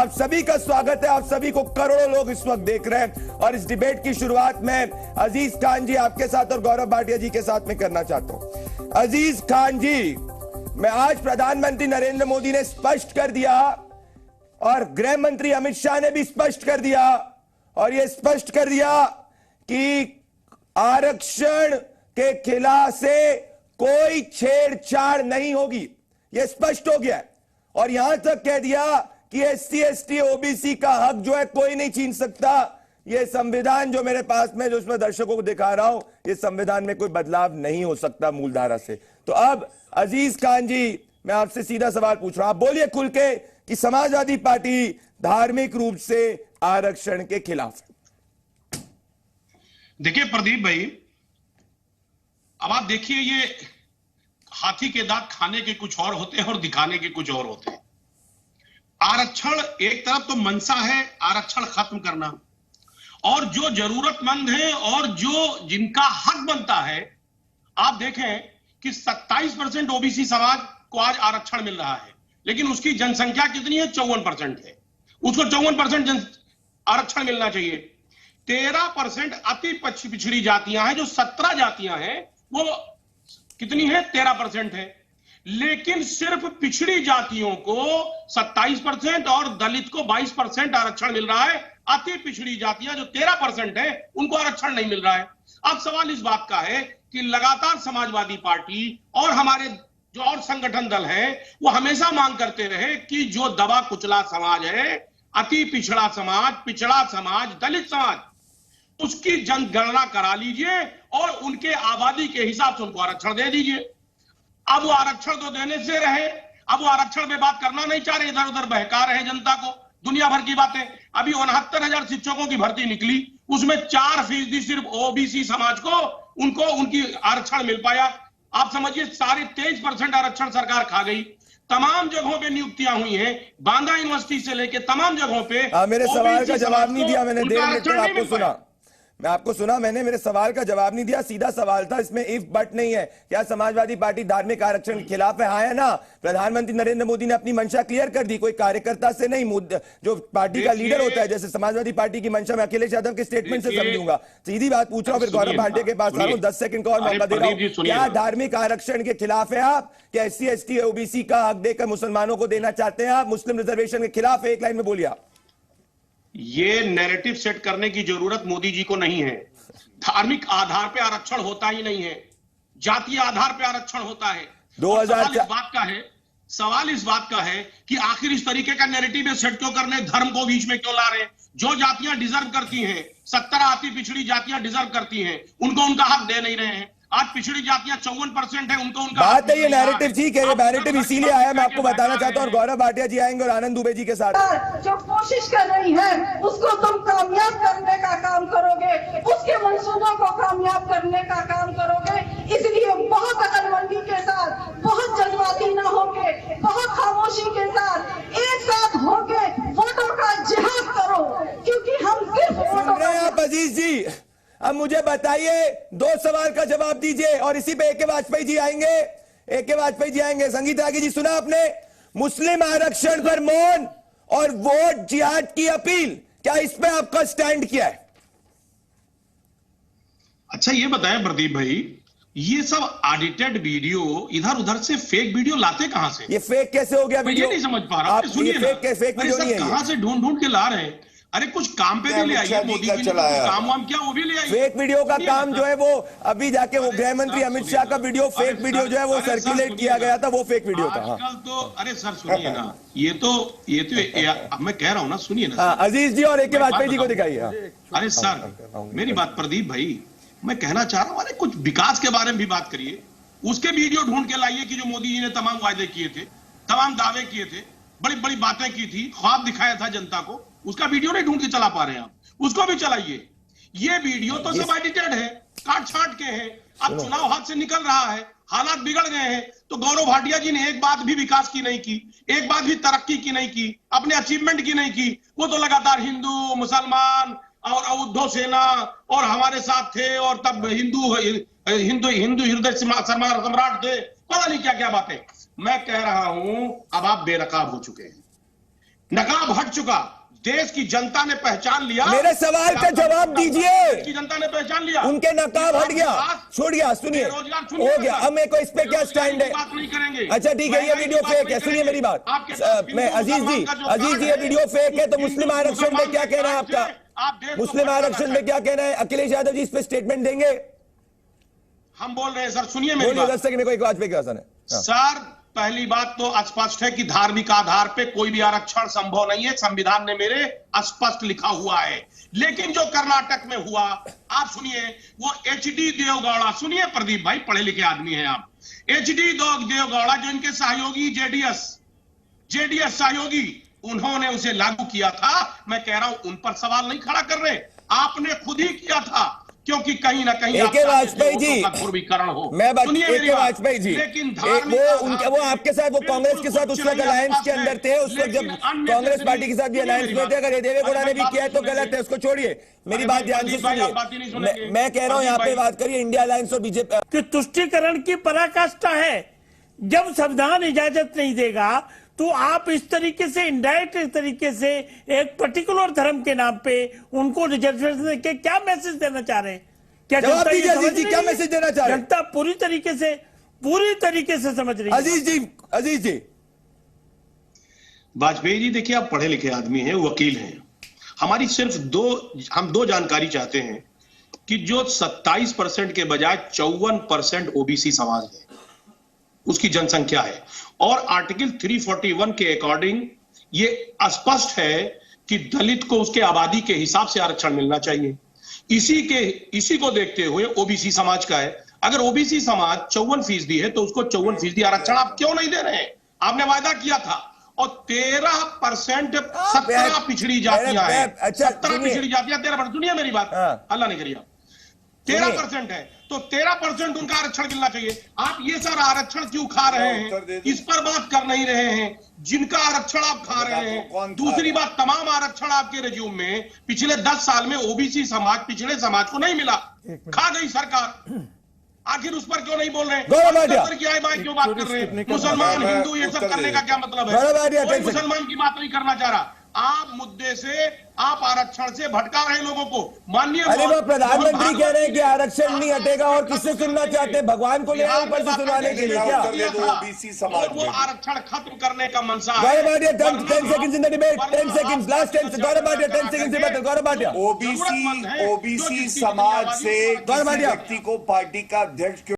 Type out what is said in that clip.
आप सभी का स्वागत है। आप सभी को करोड़ों लोग इस वक्त देख रहे हैं और इस डिबेट की शुरुआत में अजीज खान जी आपके साथ और गौरव भाटिया जी के साथ में करना चाहता हूं। अजीज खान जी, मैं आज प्रधानमंत्री नरेंद्र मोदी ने स्पष्ट कर दिया और गृह मंत्री अमित शाह ने भी स्पष्ट कर दिया और यह स्पष्ट कर दिया कि आरक्षण के खिलाफ से कोई छेड़छाड़ नहीं होगी। यह स्पष्ट हो गया और यहां तक कह दिया कि एससी एसटी ओबीसी का हक जो है कोई नहीं छीन सकता। यह संविधान जो मेरे पास में जो इसमें दर्शकों को दिखा रहा हूं, यह संविधान में कोई बदलाव नहीं हो सकता मूलधारा से। तो अब अजीज खान जी, मैं आपसे सीधा सवाल पूछ रहा हूं, आप बोलिए खुल के कि समाजवादी पार्टी धार्मिक रूप से आरक्षण के खिलाफ है। देखिए प्रदीप भाई, अब आप देखिए, ये हाथी के दांत खाने के कुछ और होते हैं और दिखाने के कुछ और होते हैं। आरक्षण एक तरफ तो मनसा है आरक्षण खत्म करना, और जो जरूरतमंद है और जो जिनका हक बनता है, आप देखें कि 27% ओबीसी समाज को आज आरक्षण मिल रहा है, लेकिन उसकी जनसंख्या कितनी है? 54% है। उसको 54% आरक्षण मिलना चाहिए। 13% अति पिछड़ी जातियां हैं, जो 17 जातियां हैं वो कितनी है? 13% है। लेकिन सिर्फ पिछड़ी जातियों को 27% और दलित को 22% आरक्षण मिल रहा है। अति पिछड़ी जातियां जो 13% है उनको आरक्षण नहीं मिल रहा है। अब सवाल इस बात का है कि लगातार समाजवादी पार्टी और हमारे जो और संगठन दल है वो हमेशा मांग करते रहे कि जो दबा कुचला समाज है, अति पिछड़ा समाज, पिछड़ा समाज, दलित समाज, उसकी जनगणना करा लीजिए और उनके आबादी के हिसाब से उनको आरक्षण दे दीजिए। अब वो आरक्षण तो देने से रहे, अब वो आरक्षण में बात करना नहीं चाह रहे, इधर उधर बहका रहे जनता को, दुनिया भर की बातें। अभी 69,000 शिक्षकों की भर्ती निकली, उसमें 4% सिर्फ ओबीसी समाज को उनको उनकी आरक्षण मिल पाया। आप समझिए 23.5% आरक्षण सरकार खा गई। तमाम जगहों पे नियुक्तियां हुई हैं, बांदा यूनिवर्सिटी से लेकर तमाम जगहों पे। मेरे सवाल का जवाब नहीं दिया मैंने, देर में आपको सुना, मैं आपको सुना, मैंने मेरे सवाल का जवाब नहीं दिया। सीधा सवाल था, इसमें इफ बट नहीं है। क्या समाजवादी पार्टी धार्मिक आरक्षण के खिलाफ है? हाँ है ना? प्रधानमंत्री नरेंद्र मोदी ने अपनी मंशा क्लियर कर दी, कोई कार्यकर्ता से नहीं, जो पार्टी का लीडर होता है, जैसे समाजवादी पार्टी की मंशा मैं अखिलेश यादव के स्टेटमेंट से समझूंगा। सीधी बात पूछ रहा हूं, फिर गौरव भाटिया के पास आ रहा हूं, 10 सेकंड का और मौका दे रहा हूं। क्या धार्मिक आरक्षण के खिलाफ है आप? क्या एससी एसटी ओबीसी का हक देकर मुसलमानों को देना चाहते हैं आप? मुस्लिम रिजर्वेशन के खिलाफ है? एक लाइन में बोलिए आप। ये नैरेटिव सेट करने की जरूरत मोदी जी को नहीं है। धार्मिक आधार पे आरक्षण होता ही नहीं है, जातीय आधार पे आरक्षण होता है। 2004 सवाल इस बात का है कि आखिर इस तरीके का नैरेटिव सेट क्यों करने, धर्म को बीच में क्यों ला रहे हैं? जो जातियां डिजर्व करती हैं, 17 अति पिछड़ी जातियां डिजर्व करती हैं, उनको उनका हक दे नहीं रहे हैं। आज पिछड़ी जातियां 54% है, उनको उनका बात है। ये नैरेटिव ठीक है, ये नैरेटिव इसीलिए आया, मैं आपको बताना चाहता हूं। और गौरव भाटिया जी आएंगे और आनंद दुबे जी के साथ। जो कोशिश कर रही है उसको तुम कामयाब करने का काम करोगे, उसके मंसूबों को कामयाब करने का काम करोगे। इसलिए बहुत अकलमंदी के साथ, बहुत जज्बाती न होके, बहुत खामोशी के साथ एक साथ होके वोटों का जिहाद करो, क्योंकि हम सिर्फ वोटों का। आप अजीज जी, अब मुझे बताइए, 2 सवाल का जवाब दीजिए और इसी पे ए.के. वाजपेयी जी आएंगे, ए.के. वाजपेयी जी आएंगे। संगीता रागी जी, सुना आपने? मुस्लिम आरक्षण पर मौन और वोट जिहाद की अपील, क्या इस पे आपका स्टैंड क्या है? अच्छा ये बताएं प्रदीप भाई, ये सब ऑडिटेड वीडियो इधर उधर से फेक वीडियो लाते कहां से? ये फेक कैसे हो गया वीडियो? ये नहीं समझ पा रहा। सुनिए ना, फेक वीडियो नहीं है, कहां से ढूंढ ढूंढ के ला रहे हैं? अरे कुछ काम पे भी ले आइए, मोदी जी ने काम वाम किया वो भी ले आइए। फेक वीडियो का काम जो है वो अभी जाके वो गृह मंत्री अमित शाह का वीडियो, फेक वीडियो जो है वो सर्कुलेट किया गया था, वो फेक वीडियो था। आजकल तो अरे सर सुनिए ना, ये तो मैं कह रहा हूं ना, सुनिए ना। अजीज जी और ए.के. वाजपेयी जी को दिखाइए। अरे सर मेरी बात, प्रदीप भाई मैं कहना चाह रहा हूं, अरे कुछ विकास के बारे में भी बात करिए। उसके वीडियो ढूंढ के लाइए कि जो मोदी जी ने तमाम वायदे किए थे, तमाम दावे किए थे, बड़ी बड़ी बातें की थी, ख्वाब दिखाया था जनता को, उसका वीडियो नहीं ढूंढ के चला पा रहे हैं आप, उसको भी चलाइए। ये वीडियो तो सब एडिटेड है, काट छाट के है। अब चुनाव हाथ से निकल रहा है, हालात बिगड़ गए हैं, तो गौरव भाटिया जी ने एक बात भी विकास की नहीं की, एक बात भी तरक्की की नहीं की, अपने अचीवमेंट की नहीं की। वो तो लगातार हिंदू, मुसलमान और उद्धव सेना और हमारे साथ थे, और तब हिंदू हृदय सम्राट थे, पता नहीं क्या क्या बातें। मैं कह रहा हूं अब आप बेनकाब हो चुके हैं। नकाब हट चुका, देश की जनता ने पहचान लिया। मेरे सवाल का जवाब दीजिए। देश की जनता ने पहचान लिया, उनके नकाब हट गया, छोड़ गया, सुनिए बेरोजगार हो गया। अब मेरे को इस पे क्या स्टैंड है? बात नहीं करेंगे। अच्छा ठीक है, ये वीडियो फेक है, सुनिए मेरी बात। मैं अजीज जी ये वीडियो फेक है, तो मुस्लिम आरक्षण में क्या कहना है आपका? मुस्लिम आरक्षण में क्या कहना है? अखिलेश यादव जी इस पे स्टेटमेंट देंगे? हम बोल रहे हैं सर, सुनिए मेरी बोलिए, बात। 10 सेकंड में कोई वाजपेयी का आसन है। सर पहली बात तो स्पष्ट है कि धार्मिक आधार पे कोई भी आरक्षण संभव नहीं है, संविधान ने मेरे स्पष्ट लिखा हुआ है। लेकिन जो कर्नाटक में हुआ, आप सुनिए, वो एचडी देवगौड़ा, सुनिए प्रदीप भाई, पढ़े लिखे आदमी हैं आप, एचडी देवगौड़ा जो इनके सहयोगी जेडीएस सहयोगी, उन्होंने उसे लागू किया था। मैं कह रहा हूं उन पर सवाल नहीं खड़ा कर रहे, आपने खुद ही किया था, क्योंकि कहीं ना कहीं एके वाजपेयी जी, ध्रुवीकरण हो। मैं बात सुनिए मेरी एके बात। वाजपेयी जी, लेकिन वो आपके साथ, वो कांग्रेस के साथ उस वक्त अलायंस के अंदर थे, उस वक्त जब कांग्रेस पार्टी के साथ भी अलायंस में थे। अगर ये देवेगौड़ा ने भी किया है तो गलत है, उसको छोड़िए। मेरी बात ध्यान से सुनिए, मैं कह रहा हूं यहाँ पे बात करिए इंडिया अलायंस और बीजेपी कि तुष्टीकरण की पराकाष्ठा है। जब संविधान इजाजत नहीं देगा तो आप इस तरीके से इनडायरेक्ट तरीके से एक पर्टिकुलर धर्म के नाम पे उनको रिजर्वेशन देके क्या मैसेज देना चाह रहे हैं? क्या जवाब जनता ये दीजिए समझ अजीज जी, रही क्या है? मैसेज देना चाह रहे हैं? जनता पूरी तरीके से समझ रही है। अजीज जी वाजपेयी जी, देखिए आप पढ़े लिखे आदमी हैं, वकील हैं। हमारी सिर्फ हम दो जानकारी चाहते हैं कि जो 27% के बजाय 54% ओबीसी समाज है, उसकी जनसंख्या है, और आर्टिकल 341 के अकॉर्डिंग ये स्पष्ट है कि दलित को उसके आबादी के हिसाब से आरक्षण मिलना चाहिए। इसी को देखते हुए ओबीसी समाज का है। अगर ओबीसी समाज 54% है तो उसको 54% आरक्षण आप क्यों नहीं दे रहे हैं? आपने वायदा किया था। और 13% 17 पिछड़ी जातियां हैं, 17 पिछड़ी जातियां 13%। सुनिए मेरी बात, अल्लाह नहीं करिए, 13% है तो 13% उनका आरक्षण मिलना चाहिए। आप ये सारा आरक्षण क्यों खा रहे हैं? इस पर बात कर नहीं रहे हैं, जिनका आरक्षण आप खा रहे हैं। दूसरी बात, तमाम आरक्षण आपके रिज्यूम में पिछले 10 साल में ओबीसी समाज, पिछड़े समाज को नहीं मिला, खा गई सरकार। आखिर उस पर क्यों नहीं बोल रहे हैं? क्यों बात कर रहे हैं? मुसलमान हिंदू ये सब करने का क्या मतलब है? कोई मुसलमान की बात नहीं करना चाह रहा। आप मुद्दे से, आप आरक्षण से भटका रहे लोगों को। माननीय, अरे वो प्रधानमंत्री कह रहे हैं कि आरक्षण नहीं हटेगा, और किससे सुनना चाहते हैं? भगवान को ले आए ऊपर से सुनाने के लिए क्या? ओबीसी समाज वो आरक्षण खत्म करने का मनसा है। Gaurav Bhatia 10 seconds in the debate, 10 seconds, last 10 Gaurav Bhatia 10 seconds से बात। गौरव भाटिया, ओबीसी समाज से किसी व्यक्ति को पार्टी का अध्यक्ष